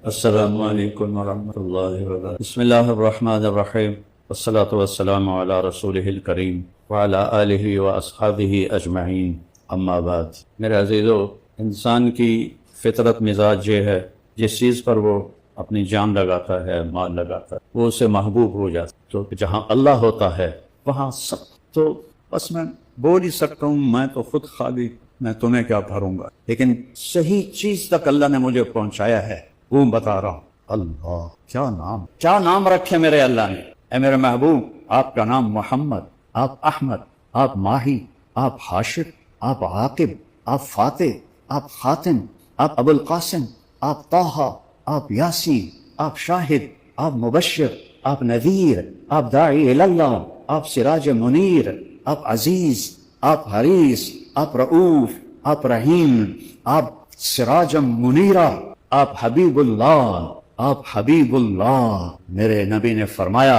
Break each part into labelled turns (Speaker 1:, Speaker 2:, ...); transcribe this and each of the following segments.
Speaker 1: السلام علیکم ورحمۃ اللہ وبرکاتہ۔ بسم اللہ الرحمن الرحیم، والصلاة والسلام علی رسولہ الکریم وعلی آلہ واصحابہ اجمعین، اما بعد۔ میرے عزیزو، انسان کی فطرت مزاج یہ ہے، جس چیز پر وہ اپنی جان لگاتا ہے، مال لگاتا ہے، وہ اسے محبوب ہو جاتا ہے۔ تو جہاں اللہ ہوتا ہے وہاں سب تو بس میں بول ہی سکتا ہوں، میں تو خود خالی، میں تمہیں کیا بھروں گا، لیکن صحیح چیز تک اللہ نے مجھے پہنچایا ہے، وہ بتا رہا ہوں۔ اللہ، کیا نام رکھے میرے اللہ نے۔ اے میرے محبوب، آپ کا نام محمد، آپ احمد، آپ ماہی، آپ حاشر، آپ عاقب، آپ فاتح، آپ خاتم، آپ ابو القاسم، آپ طٰہٰ، آپ یاسین، آپ شاہد، آپ مبشر، آپ نذیر، آپ داعی اللہ، آپ سراج منیر، آپ عزیز، آپ حریص، آپ رؤوف، آپ رحیم، آپ سراج منیرہ، آپ حبیب اللہ، آپ حبیب اللہ۔ میرے نبی نے فرمایا،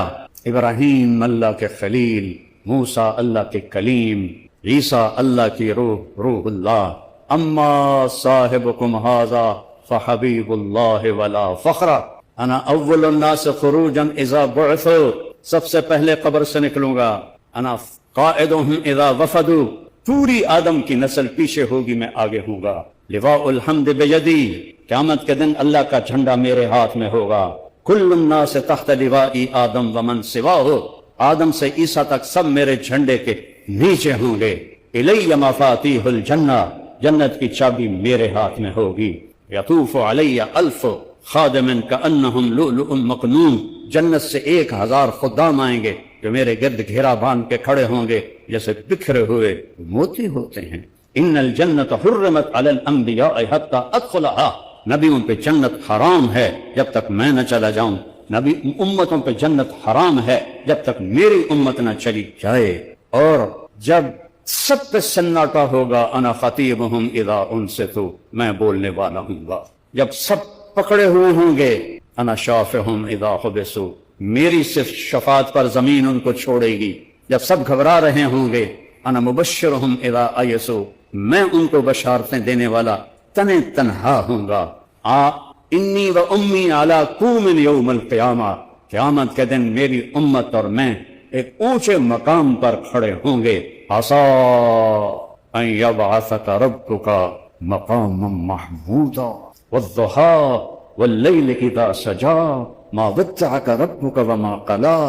Speaker 1: ابراہیم اللہ کے خلیل، موسیٰ اللہ کے کلیم، عیسیٰ اللہ کی روح اللہ، اما صاحبکم ھذا فحبیب اللہ ولا فخر، انا اول الناس خروجا اذا بعثوا، سب سے پہلے قبر سے نکلوں گا، انا قائدهم اذا وفدوا، پوری آدم کی نسل پیچھے ہوگی، میں آگے ہوں گا، لواء الحمد بیدی، قیامت کے دن اللہ کا جھنڈا میرے ہاتھ میں ہوگا، کل الناس تحت لوائی آدم ومن سواہ، آدم سے عیسیٰ تک سب میرے جھنڈے کے نیچے ہوں گے، الی مفاتیح الجنہ، جنت کی چابی میرے ہاتھ میں ہوگی، یطوف علی الف خادم کانہم لؤلؤ مکنون، جنت سے 1000 خدام آئیں گے جو میرے گرد گھیرا باندھ کے کھڑے ہوں گے جیسے بکھرے ہوئے موتی ہوتے ہیں۔ ان الجنت حرمت علی الانبیاء حتی ادخلها، نبیوں پہ جنت حرام ہے جب تک میں نہ چلا جاؤں، نبی امتوں پہ جنت حرام ہے جب تک میری امت نہ چلی جائے، اور جب سب پہ سناٹا ہوگا، انا خطیبہم اذا انصتوا، میں بولنے والا ہوں گا جب سب پکڑے ہوئے ہوں گے، انا شافعہم اذا حبسوا، میری صرف شفاعت پر زمین ان کو چھوڑے گی، جب سب گھبرا رہے ہوں گے، انا مبشرہم اذا ایسوا، میں ان کو بشارتیں دینے والا تنہا ہوں گا، انی و امی علی کوم یوم القیامہ، قیامت کے دن میری امت اور میں ایک اونچے مقام پر کھڑے ہوں گے، عسیٰ ان یبعثک ربک مقاما محمودا والضحیٰ واللیل اذا سجا، ما ودعک ربک وما قلا،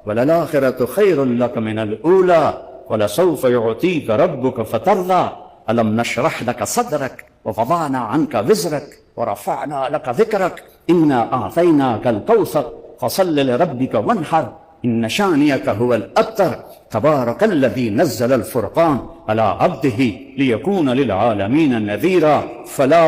Speaker 1: وللآخرۃ خیر لک من الاولی، ولسوف یعطیک ربک فترضی، الم نشرح لک صدرک ووضعنا عنک وزرک ورفعنا لک ذکرک، انا اعطیناک الکوثر فصل لربک وانحر، ان شانئک هو الابتر، تبارک الذی نزل الفرقان على عبده ليكون للعالمین نذیرا، فلا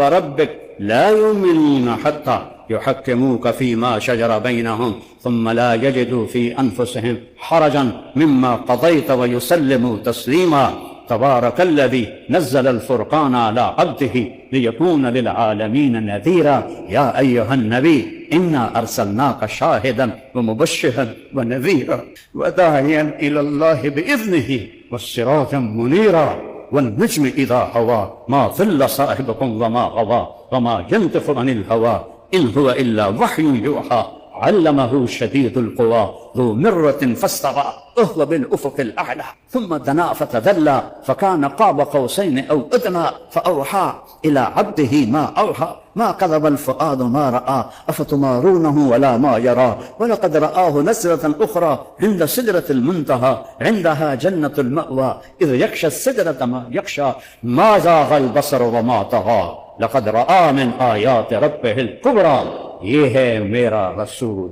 Speaker 1: وربک لا يؤمنون حتى يحكموك فيما شجر بينهم ثم لا يجدوا في أنفسهم حرجا مما قضيت ويسلموا تسليما، تبارك الذي نزل الفرقان على عبده ليكون للعالمين نذيرا، يا أيها النبي إنا أرسلناك شاهدا ومبشرا ونذيرا وداعيا إلى الله بإذنه وسراجا منيرا، والنجم إذا هوى ما ضل صاحبكم وما غوى وما ينطق عن الهوى إن هو إلا وحي يوحى، علمه شديد القوى ذو مرة فاستوى وهو بالأفق الأعلى، ثم دنا فتدلى فكان قاب قوسين أو أدنى، فأوحى إلى عبده ما أوحى، ما كذب الفؤاد ما رأى أفتمارونه ولا ما يرى، ولقد رآه نزلة أخرى عند سدرة المنتهى، عندها جنة المأوى، إذ يغشى السدرة ما يغشى، ما زاغ البصر وما طغى، لقد رآ من آیات ربہ الکبریٰ، یہ ہے میرا رسول۔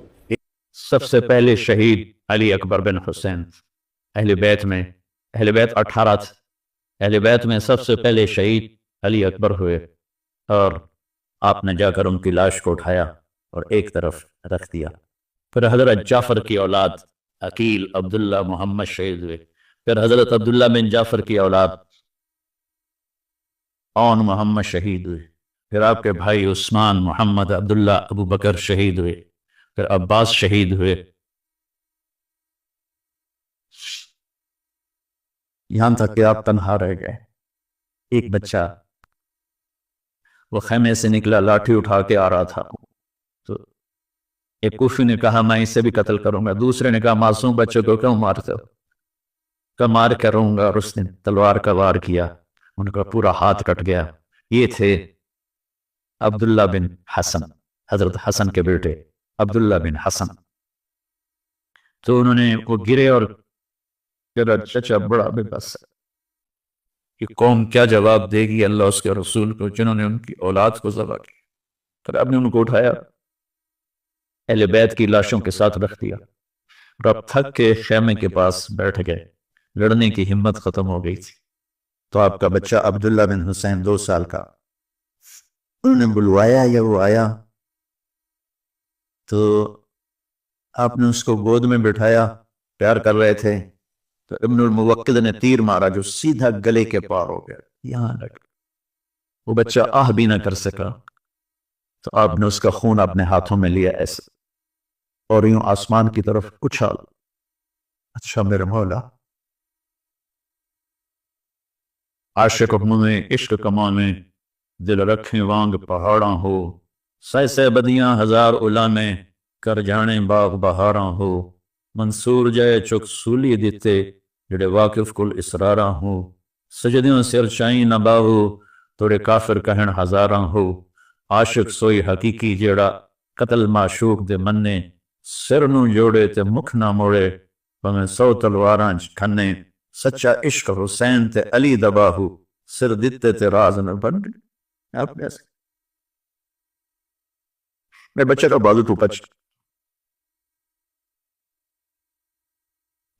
Speaker 1: سب سے پہلے شہید علی اکبر بن حسین، اہل بیت 18 تھے، اہل بیت میں سب سے پہلے شہید علی اکبر ہوئے، اور آپ نے جا کر ان کی لاش کو اٹھایا اور ایک طرف رکھ دیا۔ پھر حضرت جعفر کی اولاد عقیل عبداللہ محمد شہید ہوئے، پھر حضرت عبداللہ بن جعفر کی اولاد اون محمد شہید ہوئے، پھر آپ کے بھائی عثمان محمد عبداللہ ابو بکر شہید ہوئے، پھر عباس شہید ہوئے، یہاں تک کہ آپ تنہا رہ گئے۔ ایک بچہ وہ خیمے سے نکلا لاٹھی اٹھا کے آ رہا تھا، تو ایک کوفی نے کہا میں اسے بھی قتل کروں گا، دوسرے نے کہا معصوم بچوں کو کیوں مارتے ہو؟ کہ مار کروں گا، اور اس نے تلوار کا وار کیا، ان کا پورا ہاتھ کٹ گیا۔ یہ تھے عبداللہ بن حسن، حضرت حسن کے بیٹے عبداللہ بن حسن۔ تو انہوں نے وہ گرے اور کہا چچا بڑا بے بس ہے، کہ قوم کیا جواب دے گی اللہ اس کے رسول کو جنہوں نے ان کی اولاد کو ذبح کیا؟ پھر آپ نے ان کو اٹھایا، اہل بیت کی لاشوں کے ساتھ رکھ دیا، اور اب تھک کے خیمے کے پاس بیٹھ گئے، لڑنے کی ہمت ختم ہو گئی تھی۔ تو آپ کا بچہ عبداللہ بن حسین 2 سال کا، انہوں نے بلوایا یا وہ آیا، تو آپ نے اس کو گود میں بٹھایا، پیار کر رہے تھے، تو ابن الموقد نے تیر مارا جو سیدھا گلے کے پار ہو گیا، یہاں لگ۔ وہ بچہ آہ بھی نہ کر سکا، تو آپ نے اس کا خون اپنے ہاتھوں میں لیا ایسے، اور یوں آسمان کی طرف اچھال، اچھا میرے مولا، عاشق میں عشق کمانے، دل رکھیں وانگ پہاڑاں ہو، سہ بدیاں ہزار الا میں، کر جانے باغ بہاراں ہو، منصور جائے چک سولی دیتے، جڑے واقف کل اسراراں ہو، سجدیوں سر چائیں نہ باہو، توڑے کافر کہن ہزاراں ہو، عاشق سوئی حقیقی جیڑا قتل معشوق دے مننے، سر نو جوڑے تے مکھ نہ موڑے، بمیں 100 تلواراں کھنے، سچا عشق حسین تے علی دباہو، سر دیتے تے راز نہ بن۔ آپ نے ایسے میرے بچے کا بازو ٹوٹا،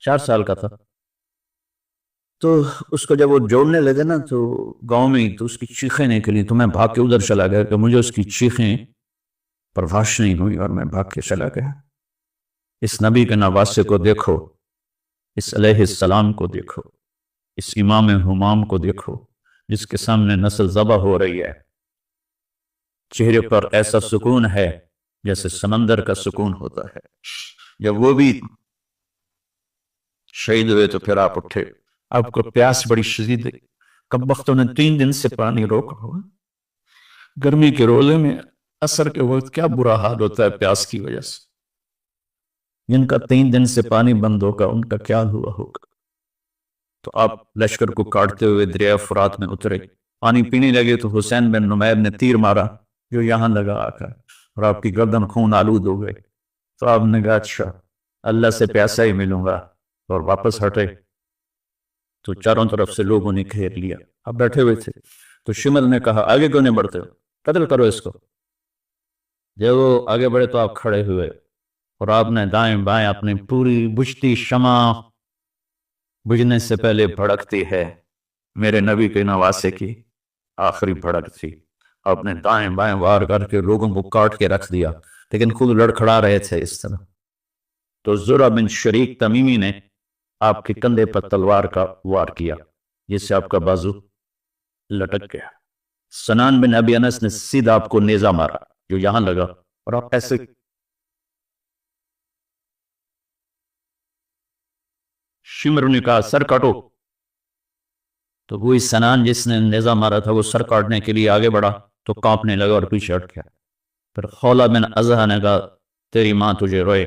Speaker 1: 4 سال کا تھا، تو اس کو جب وہ جوڑنے لگے نا تو گاؤں میں، تو اس کی چیخیں نکلی، تو میں بھاگ کے ادھر چلا گیا کہ مجھے اس کی چیخیں برداشت نہیں ہوئی، اور میں بھاگ کے چلا گیا۔ اس نبی کے نواسے کو دیکھو، اس علیہ السلام کو دیکھو، اس امام ہمام کو دیکھو، جس کے سامنے نسل ذبح ہو رہی ہے، چہرے پر ایسا سکون ہے جیسے سمندر کا سکون ہوتا ہے۔ جب وہ بھی شہید ہوئے تو پھر آپ اٹھے، آپ کو پیاس بڑی شدید ہے، کم وقتوں نے 3 دن سے پانی روکا ہوا، گرمی کے روزے میں عصر کے وقت کیا برا حال ہوتا ہے پیاس کی وجہ سے، جن کا 3 دن سے پانی بند ہوگا ان کا کیا ہوا ہوگا۔ تو آپ لشکر کو کاٹتے ہوئے دریائے فرات میں اترے، پانی پینے لگے تو حسین بن نمیر نے تیر مارا جو یہاں لگا آ کر، اور آپ کی گردن خون آلود ہو گئی۔ تو آپ نے کہا اچھا اللہ سے پیاسا ہی ملوں گا، اور واپس ہٹے تو چاروں طرف سے لوگوں نے گھیر لیا، آپ بیٹھے ہوئے تھے۔ تو شمر نے کہا آگے کیوں نہیں بڑھتے ہو، قتل کرو اس کو۔ جب وہ آگے بڑھے تو آپ کھڑے ہوئے، اور آپ نے دائیں بائیں اپنی پوری بجھتی شمع، بجھنے سے پہلے بھڑکتی ہے، میرے نبی کے نواسے کی آخری بھڑک تھی، آپ نے دائیں بائیں وار کر کے لوگوں کو کاٹ کے رکھ دیا، لیکن خود لڑکھڑا رہے تھے اس طرح۔ تو زرہ بن شریک تمیمی نے آپ کے کندھے پر تلوار کا وار کیا، جس سے آپ کا بازو لٹک گیا۔ سنان بن ابی انس نے سیدھا آپ کو نیزہ مارا جو یہاں لگا، اور آپ ایسے شمر نے کہا سر کاٹو، تو وہی سنان جس نے نیزہ مارا تھا وہ سر کاٹنے کے لیے آگے بڑھا تو کانپنے لگا اور پیچھے ہٹ گیا۔ پھر خولہ بن ازہا نے کہا تیری ماں تجھے روئے،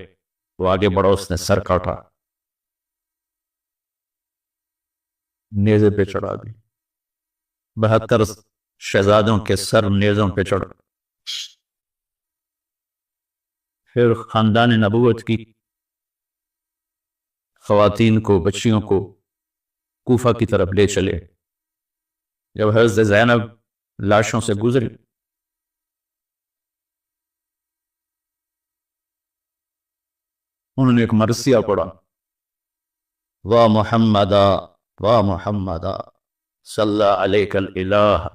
Speaker 1: وہ آگے بڑھا، اس نے سر کاٹا، نیزے پہ چڑھا دی، 72 شہزادوں کے سر نیزوں پہ چڑھ۔ پھر خاندان نبوت کی خواتین کو، بچیوں کو کوفہ کی طرف لے چلے۔ جب حضرت زینب لاشوں سے گزری، انہوں نے ایک مرثیہ پڑھا، وا محمدا وا محمدا صلی علیک الالہ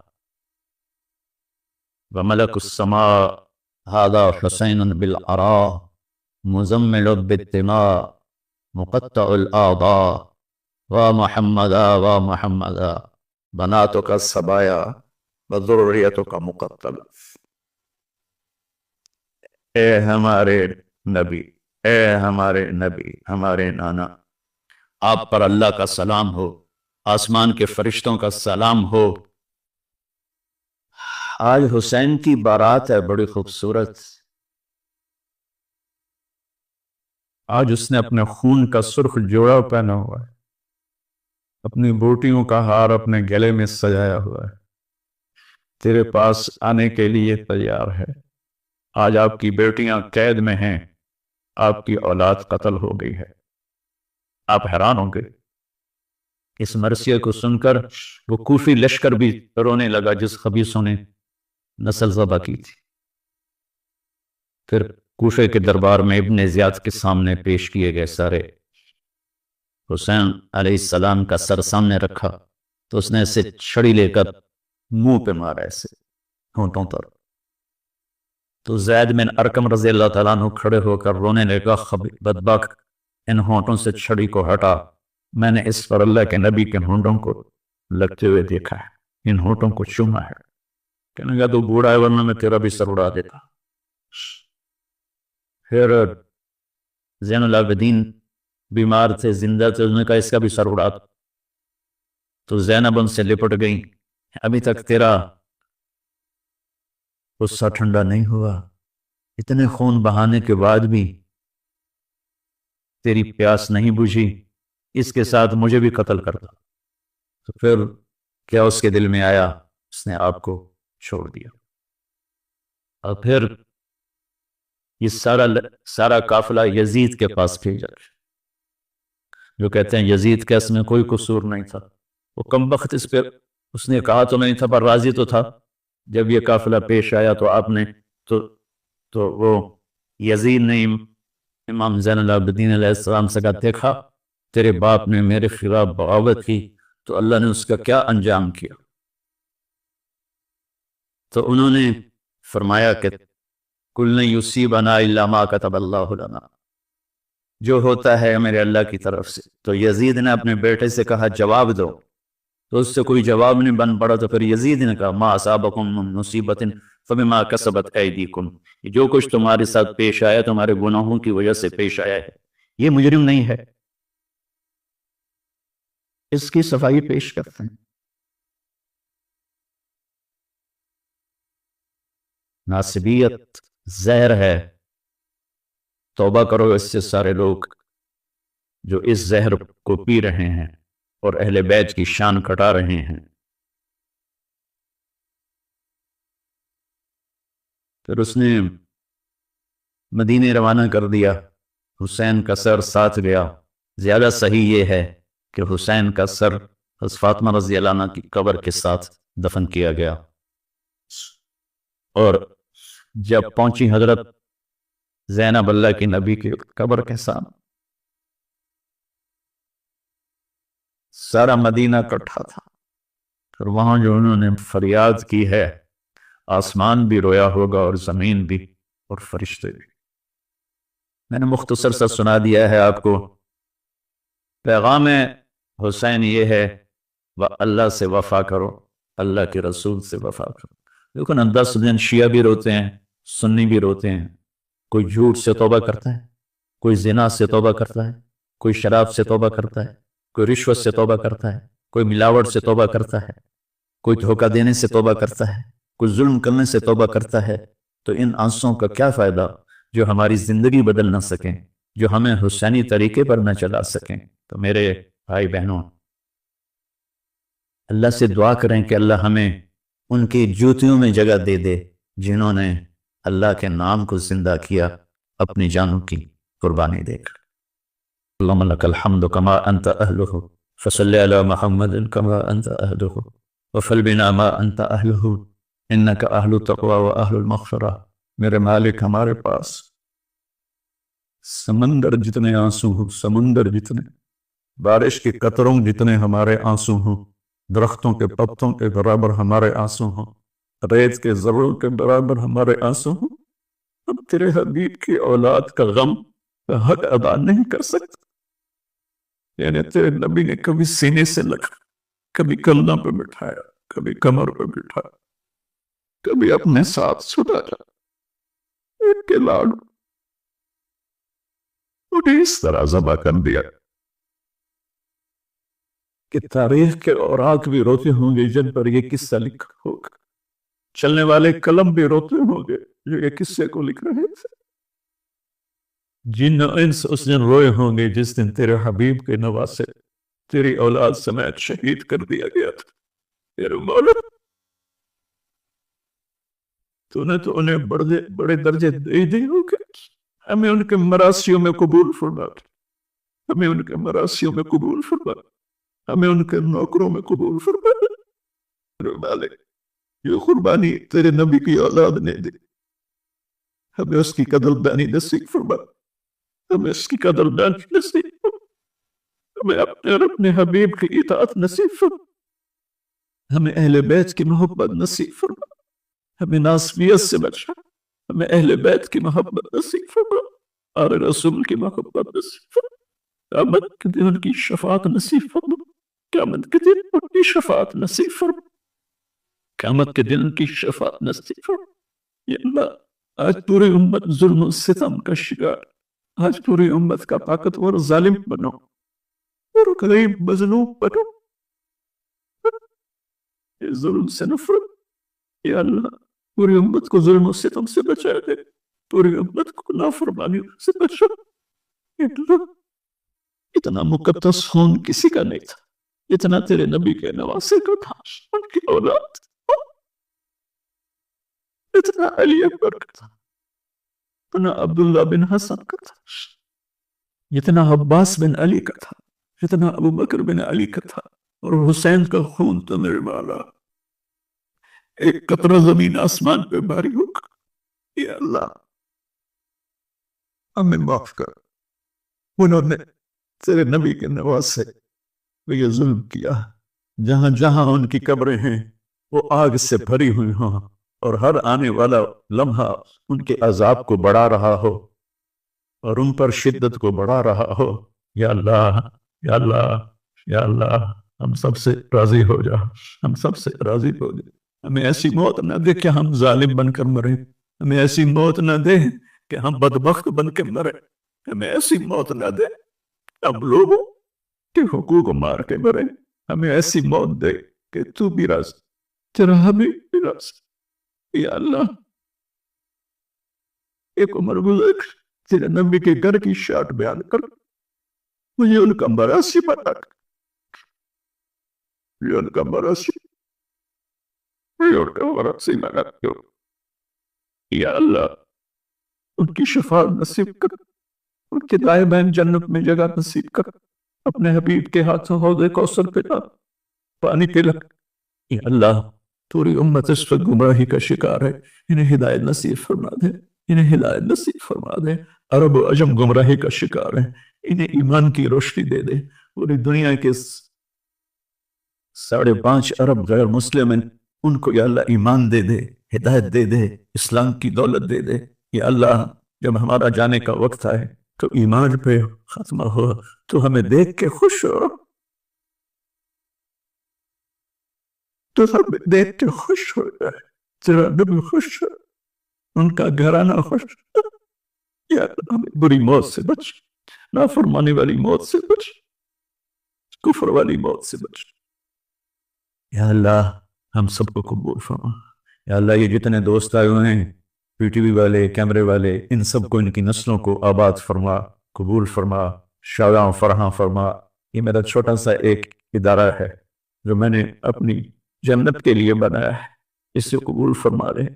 Speaker 1: وملک السماء هذا حسین بالعراء مزمل بالدماء مقطع الاعضاء وا محمدا وا محمدا بناتک الصبایا وذریتک مقتل۔ اے ہمارے نبی، اے ہمارے نبی، ہمارے نانا، آپ پر اللہ کا سلام ہو، آسمان کے فرشتوں کا سلام ہو، آج حسین کی بارات ہے بڑی خوبصورت.
Speaker 2: آج اس نے اپنے خون کا سرخ جوڑا پہنا ہوا ہے، اپنی بوٹیوں کا ہار اپنے گلے میں سجایا ہوا ہے، تیرے پاس آنے کے لیے تیار ہے. آج آپ کی بیٹیاں قید میں ہیں، آپ کی اولاد قتل ہو گئی ہے. آپ حیران ہوں گے.
Speaker 1: اس مرثیے کو سن کر وہ کوفی لشکر بھی رونے لگا جس خبیثوں نے نسل ذبح کی تھی. پھر کوفے کے دربار میں ابن زیاد کے سامنے پیش کیے گئے سارے. حسین علیہ السلام کا سر سامنے رکھا تو اس نے اسے چھڑی لے کر منہ پہ مارا، ایسے ہونٹوں پر. تو زید بن ارقم رضی اللہ تعالیٰ عنہ کھڑے ہو کر رونے لگا، بدبخت، ان ہونٹوں سے چھڑی کو ہٹا، میں نے اس پر اللہ کے نبی کے ہونٹوں کو لگتے ہوئے دیکھا ہے، ان ہونٹوں کو چوما ہے. کہنے لگا تو بوڑھا ہے ورنہ میں تیرا بھی سر اڑا دیتا. پھر زین العابدین بیمار تھے، زندہ تھے، انہوں نے کہا اس کا بھی سر اڑا. تو زینب ان سے لپٹ گئی، ابھی تک تیرا غصہ ٹھنڈا نہیں ہوا، اتنے خون بہانے کے بعد بھی تیری پیاس نہیں بجھی، اس کے ساتھ مجھے بھی قتل کرتا. تو پھر کیا اس کے دل میں آیا؟ اس نے آپ کو چھوڑ دیا. اور پھر یہ سارا قافلہ یزید کے پاس بھیجا، جو کہتے ہیں یزید کا اس میں کوئی قصور نہیں تھا، وہ کم بخت اس پہ اس نے کہا تو نہیں تھا پر راضی تو تھا. جب یہ قافلہ پیش آیا تو آپ نے تو وہ یزید نے امام زین العابدین علیہ السلام سے کہا، دیکھا تیرے باپ نے میرے خلاف بغاوت کی تو اللہ نے اس کا کیا انجام کیا. تو انہوں نے فرمایا کہ کل یصیبنا الا ما کتب اللہ لنا، جو ہوتا ہے میرے اللہ کی طرف سے. تو یزید نے اپنے بیٹے سے کہا جواب دو، تو اس سے کوئی جواب نہیں بن پڑا. تو پھر یزید نے کہا ما اصابکم من مصیبت فبما کسبت ایدیکم، جو کچھ تمہارے ساتھ پیش آیا تمہارے گناہوں کی وجہ سے پیش آیا ہے، یہ مجرم نہیں ہے. اس کی صفائی پیش کرتے ہیں. ناصبیت زہر ہے، توبہ کرو اس سے سارے لوگ جو اس زہر کو پی رہے ہیں اور اہل بیت کی شان کٹا رہے ہیں. پھر اس نے مدینے روانہ کر دیا، حسین کا سر ساتھ گیا. زیادہ صحیح یہ ہے کہ حسین کا سر حضرت فاطمہ رضی اللہ عنہ کی قبر کے ساتھ دفن کیا گیا. اور جب پہنچی حضرت زینب اللہ کی نبی کی قبر کے ساتھ، سارا مدینہ اکٹھا تھا. پھر وہاں جو انہوں نے فریاد کی ہے، آسمان بھی رویا ہوگا اور زمین بھی اور فرشتے بھی. میں نے مختصر سا سنا دیا ہے آپ کو. پیغام حسین یہ ہے اللہ سے وفا کرو، اللہ کے رسول سے وفا کرو. لیکن 10 دن شیعہ بھی روتے ہیں، سنی بھی روتے ہیں. کوئی جھوٹ سے توبہ کرتا ہے، کوئی زنا سے توبہ کرتا ہے، کوئی شراب سے توبہ کرتا ہے، کوئی رشوت سے توبہ کرتا ہے، کوئی ملاوٹ سے توبہ کرتا ہے، کوئی دھوکہ دینے سے توبہ کرتا ہے، کوئی ظلم کرنے سے توبہ کرتا ہے. تو ان آنسوں کا کیا فائدہ جو ہماری زندگی بدل نہ سکیں، جو ہمیں حسینی طریقے پر نہ چلا سکیں. تو میرے بھائی بہنوں، اللہ سے دعا کریں کہ اللہ ہمیں ان کی جوتیوں میں جگہ دے دے جنہوں نے اللہ کے نام کو زندہ کیا اپنی جانوں کی قربانی دے کر. اللہم لک الحمد کما انت اہلہ فصلی علی محمد کما انت اہلہ وفل بنا ما انت اہلہ انک اہل التقوی و اہل المغفرہ. میرے مالک، ہمارے پاس سمندر جتنے آنسو ہوں، سمندر جتنے، بارش کے قطروں جتنے ہمارے آنسو ہوں، درختوں کے پتوں کے برابر ہمارے آنسو ہوں، ریت کے ذروں کے برابر ہمارے آنسو ہوں، اب تیرے حبیب کی اولاد کا غم کا حق ادا نہیں کر سکتا. یعنی تیرے نبی نے کبھی سینے سے لگا، کبھی کلنا پہ بٹھایا، کبھی کمر پہ بٹھایا، کبھی اپنے ساتھ چھٹایا. ان کے لاڈو انہیں اس طرح ذبح کر دیا کہ تاریخ کے اوراق بھی روتے ہوں گے جن پر یہ قصہ لکھا ہوگا.
Speaker 2: چلنے والے قلم بھی روتے ہوں گے جو یہ قصے کو لکھ رہے تھے. جن انس اس دن روئے ہوں گے جس دن تیرے حبیب کے نواسے تیری اولاد سمیت شہید کر دیا گیا تھا. تیرے مولا تو نے تو انہیں بڑے درجے دے دی ہو گے. ہمیں ان کے مراسیوں میں قبول فرما. ہمیں ان کے مراسیوں میں قبول فرما. ہمیں ان کے نوکروں میں قبول فرما. میرے مالک یہ قربانی تیرے نبی کی اولاد نے دی. ہمیں اس کی قدر دانی نصیب فرما. ہمیں اس کی قدر دانی نصیب فرما. ہمیں اپنے اور اپنے حبیب کی اطاعت نصیب فرما. ہمیں اہل بیت کی محبت نصیب فرما. ہمیں ناسبیت سے بچا. ہمیں اہل بیت کی محبت نصیب فرما. اور رسول کی محبت نصیب فرما. قیامت کے دن ان کی شفاعت نصیب فرما. قیامت کے دن ان کی شفاعت نصیب فرما. قیامت کے دن ان کی شفاعت نصیب فرما. یا اللہ آج پوری امت ظلم و ستم کا شکار. آج پوری امت کا طاقتور ظالم بنو اور غریب مظلوم بنو. یہ ظلم سے نفرت. یا اللہ پوری امت کو ظلم و ستم سے بچا دے. پوری امت کو نافرمانی سے بچا. یا اللہ اتنا مقدس خون کسی کا نہیں تھا اتنا تیرے نبی کے نواسے کا تھا. ان کی اولاد اتنا علی اکبر کا تھا. اتنا عبداللہ بن حسن کا تھا. اتنا عباس بن علی کا تھا. اتنا ابو بکر بن علی کا تھا. اور حسین کا خون تو میرے مولا ایک قطرہ زمین آسمان پہ باری ہوگا. یا اللہ ہمیں معاف کر. انہوں نے تیرے نبی کے نواسے یہ ظلم کیا. جہاں جہاں ان کی قبریں ہیں وہ آگ سے بھری ہوئی ہوں اور ہر آنے والا لمحہ ان کے عذاب کو بڑھا رہا ہو اور ان پر شدت کو بڑھا رہا ہو. یا اللہ یا اللہ یا اللہ ہم سب سے راضی ہو جا. ہم سب سے راضی ہو جا. ہمیں ایسی موت نہ دے کہ ہم ظالم بن کر مریں. ہمیں ایسی موت نہ دے کہ ہم بدبخت بن کے مریں. ہمیں ایسی موت نہ دے ہم لوگوں کے حقوق مار کے مریں. ہمیں ایسی موت دے کہ تو بھی راضی تیرا حبیب بھی راضی. یا اللہ ایک عمر گزر تیرے نبی کے گھر کی شاٹ بیان کر. مجھے ان کا مراسی بتا کر. یہ ان کا مراسی بنا کر. یا اللہ ان کی شفاعت نصیب کر. ان کے دائیں بائیں جنت میں جگہ نصیب کر. اپنے حبیب کے ہاتھوں حوض کوثر پہ ڈال پانی پلا. یا اللہ پوری امت اس وقت گمراہی کا شکار ہے. انہیں ہدایت نصیب فرما دے. انہیں ہدایت نصیب فرما دے. عرب و عجم گمراہی کا شکار ہے. انہیں ایمان کی روشنی دے دے. پوری دنیا کے 5.5 ارب غیر مسلم ہیں ان کو یا اللہ ایمان دے دے. ہدایت دے دے. اسلام کی دولت دے دے. یا اللہ جب ہمارا جانے کا وقت آئے تو ایمان پہ ختمہ ہو تو ہمیں دیکھ کے خوش ہو. تو ہمیں دیکھ کے خوش ہو جائے. تیرا نبی خوش ہو. ان کا گھرانہ خوش ہو. یا اللہ ہمیں بری موت سے بچ. نافرمانی والی موت سے بچ. کفر والی موت سے بچ. یا اللہ ہم سب کو قبول فرما. یا اللہ یہ جتنے دوست آئے ہوئے ہیں پی ٹی وی والے کیمرے والے ان سب کو ان کی نسلوں کو آباد فرما قبول فرما شایع فراہم فرما. یہ میرا چھوٹا سا ایک ادارہ ہے جو میں نے اپنی جنت کے لیے بنایا ہے. اس سے قبول فرما دے.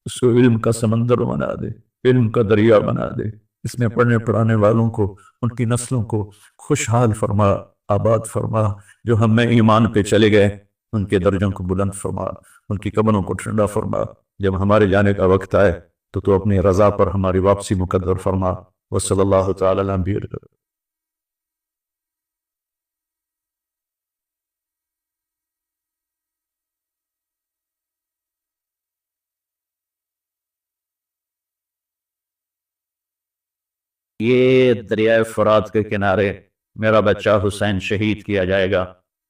Speaker 2: اس کو علم کا سمندر بنا دے. علم کا دریا بنا دے. اس میں پڑھنے پڑھانے والوں کو ان کی نسلوں کو خوشحال فرما آباد فرما. جو ہم میں ایمان پہ چلے گئے ان کے درجوں کو بلند فرما. ان کی قبروں کو ٹھنڈا فرما. جب ہمارے جانے کا وقت آئے تو اپنی رضا پر ہماری واپسی مقدر فرما. وصلی اللہ تعالی علیہ وسلم.
Speaker 1: یہ دریائے فرات کے کنارے میرا بچہ حسین شہید کیا جائے گا.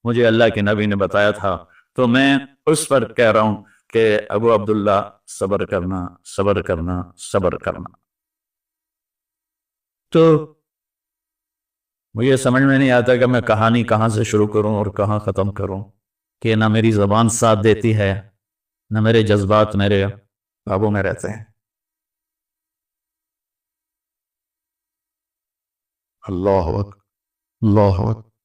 Speaker 1: مجھے اللہ کے نبی نے بتایا تھا تو میں اس پر کہہ رہا ہوں کہ ابو عبداللہ صبر کرنا صبر کرنا صبر کرنا. تو مجھے سمجھ میں نہیں آتا کہ میں کہانی کہاں سے شروع کروں اور کہاں ختم کروں کہ نہ میری زبان ساتھ دیتی ہے
Speaker 2: نہ میرے جذبات میرے قابو میں رہتے ہیں۔ اللہ اکبر، اللہ اکبر۔